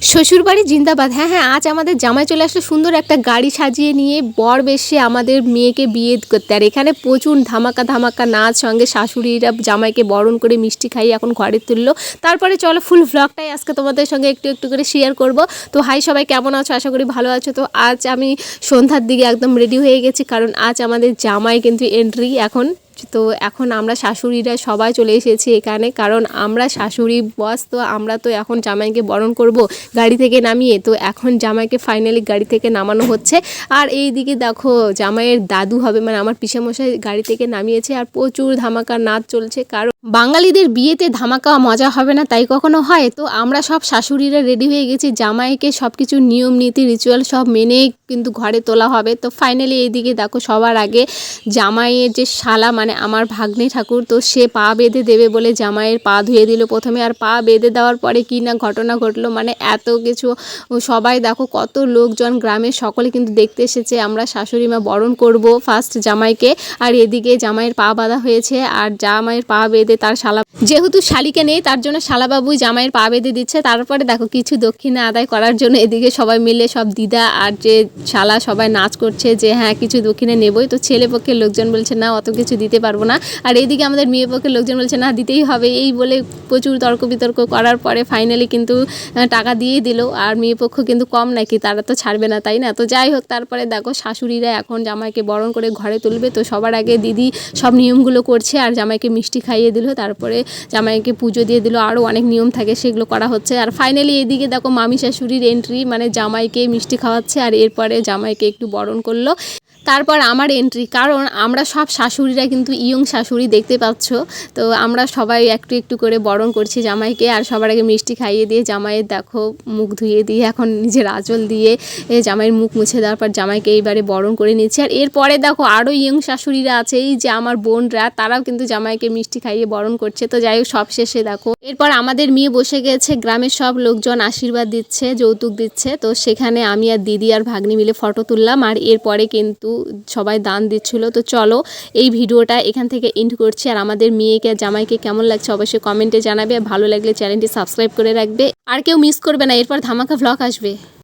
শ্বশুরবাড়ি জিন্দাবাদ। হ্যাঁ হ্যাঁ, আজ আমাদের জামাই চলে আসলো সুন্দর একটা গাড়ি সাজিয়ে নিয়ে, বর বেশে আমাদের মেয়েকে বিয়ে করতে। আর এখানে প্রচুর ধামাকা ধামাকা নাচ, সঙ্গে শাশুড়িরা জামাইকে বরণ করে মিষ্টি খাইয়ে এখন ঘরে তুললো। তারপরে চলো ফুল ভ্লগটাই আজকে তোমাদের সঙ্গে একটু একটু করে শেয়ার করব। তো হাই সবাই, কেমন আছো? আশা করি ভালো আছো। তো আজ আমি সন্ধ্যার দিকে একদম রেডি হয়ে গেছি, কারণ আজ আমাদের জামাই কিন্তু এন্ট্রি এখন। তো এখন আমরা শাশুড়িরা সবাই চলে এসেছি এখানে, কারণ আমরা শাশুড়ি বস, তো আমরা তো এখন জামাইকে বরণ করব গাড়ি থেকে নামিয়ে। তো এখন জামাইকে ফাইনালি গাড়ি থেকে নামানো হচ্ছে। আর এই দিকে দেখো জামাইয়ের দাদু হবে, মানে আমার পিসেমশাই গাড়ি থেকে নামিয়েছে। আর প্রচুর ধামাকা নাচ চলছে, কারণ বাঙালিদের বিয়েতে ধামাকা মজা হবে না তাই কখনো হয়? তো আমরা সব শাশুড়িরা রেডি হয়ে গেছি, জামাইকে সব কিছু নিয়ম নীতি রিচুয়াল সব মেনেই কিন্তু ঘরে তোলা হবে। তো ফাইনালি এইদিকে দেখো সবার আগে জামাইয়ের যে শালা, মানে আমার ভাগ্নে ঠাকুর, তো সে পা বেঁধে দেবে বলে জামাইয়ের পা ধুয়ে দিল প্রথমে। আর পা বেঁধে দেওয়ার পরে কি না ঘটনা ঘটলো, মানে এত কিছু। সবাই দেখো কত লোকজন, গ্রামের সকলে কিন্তু দেখতে এসেছে আমরা শাশুড়ি মা বরণ করব ফার্স্ট জামাইকে। আর এদিকে জামাইয়ের পা বাঁধা হয়েছে, আর জামাইয়ের পা বেঁধে তার শালা, যেহেতু শালিকে নেই তার জন্য শালাবাবুই জামাইয়ের পা বেঁধে দিচ্ছে। তারপরে দেখো কিছু দক্ষিণা আদায় করার জন্য এদিকে সবাই মিলে, সব দিদা আর যে শালা সবাই নাচ করছে যে হ্যাঁ কিছু দক্ষিণে নেবই। তো ছেলে পক্ষের লোকজন বলছে না অত কিছু দিতে পারবো না, আর এইদিকে আমাদের মেয়ে পক্ষের লোকজন বলছে না দিতেই হবে। এই বলে প্রচুর তর্ক বিতর্ক করার পরে ফাইনালি কিন্তু টাকা দিয়েই দিল। আর মেয়ে পক্ষ কিন্তু কম নাকি, তারা তো ছাড়বে না তাই না? তো যাই হোক, তারপরে দেখো শাশুড়িরা এখন জামাইকে বরণ করে ঘরে তুলবে। তো সবার আগে দিদি সব নিয়মগুলো করছে, আর জামাইকে মিষ্টি খাইয়ে দিল, তারপরে জামাইকে পুজো দিয়ে দিল, আরও অনেক নিয়ম থাকে সেগুলো করা হচ্ছে। আর ফাইনালি এদিকে দেখো মামি শাশুড়ির এন্ট্রি, মানে জামাইকে মিষ্টি খাওয়াচ্ছে, আর এরপরে জামাইকে একটু বরণ করলো। তারপর আমার এন্ট্রি, কারণ আমরা সব শাশুড়িরা কিন্তু ইয়ং শাশুড়ি দেখতে পাচ্ছ। তো আমরা সবাই একটু একটু করে বরণ করছি জামাইকে, আর সবার আগে মিষ্টি খাইয়ে দিয়ে জামাইয়ের দেখো মুখ ধুয়ে দিয়ে এখন নিজের আঁচল দিয়ে জামাইয়ের মুখ মুছে দেওয়ার পর জামাইকে এইবারে বরণ করে নিচ্ছে। আর এরপরে দেখো আরও ইয়ং শাশুড়িরা আছে, এই যে আমার বোনরা, তারাও কিন্তু জামাইকে মিষ্টি খাইয়ে বরণ করছে। তো যাই হোক সব শেষে দেখো এরপর আমাদের মেয়ে বসে গেছে, গ্রামের সব লোকজন আশীর্বাদ দিচ্ছে, যৌতুক দিচ্ছে। তো সেখানে আমি আর দিদি আর ভাগ্নি মিলে ফটো তুললাম, আর এরপরে কিন্তু সবাই দান দিচ্ছিল। তো চলো এই ভিডিওটা এখান থেকে এন্ড করছি। আর আমাদের মেয়েকে আর জামাইকে কেমন লাগছে অবশ্যই কমেন্টে জানাবে, ভালো লাগলে চ্যানেলটি সাবস্ক্রাইব করে রাখবে, আর কেউ মিস করবে না, এরপর ধামাকা ভ্লগ আসবে।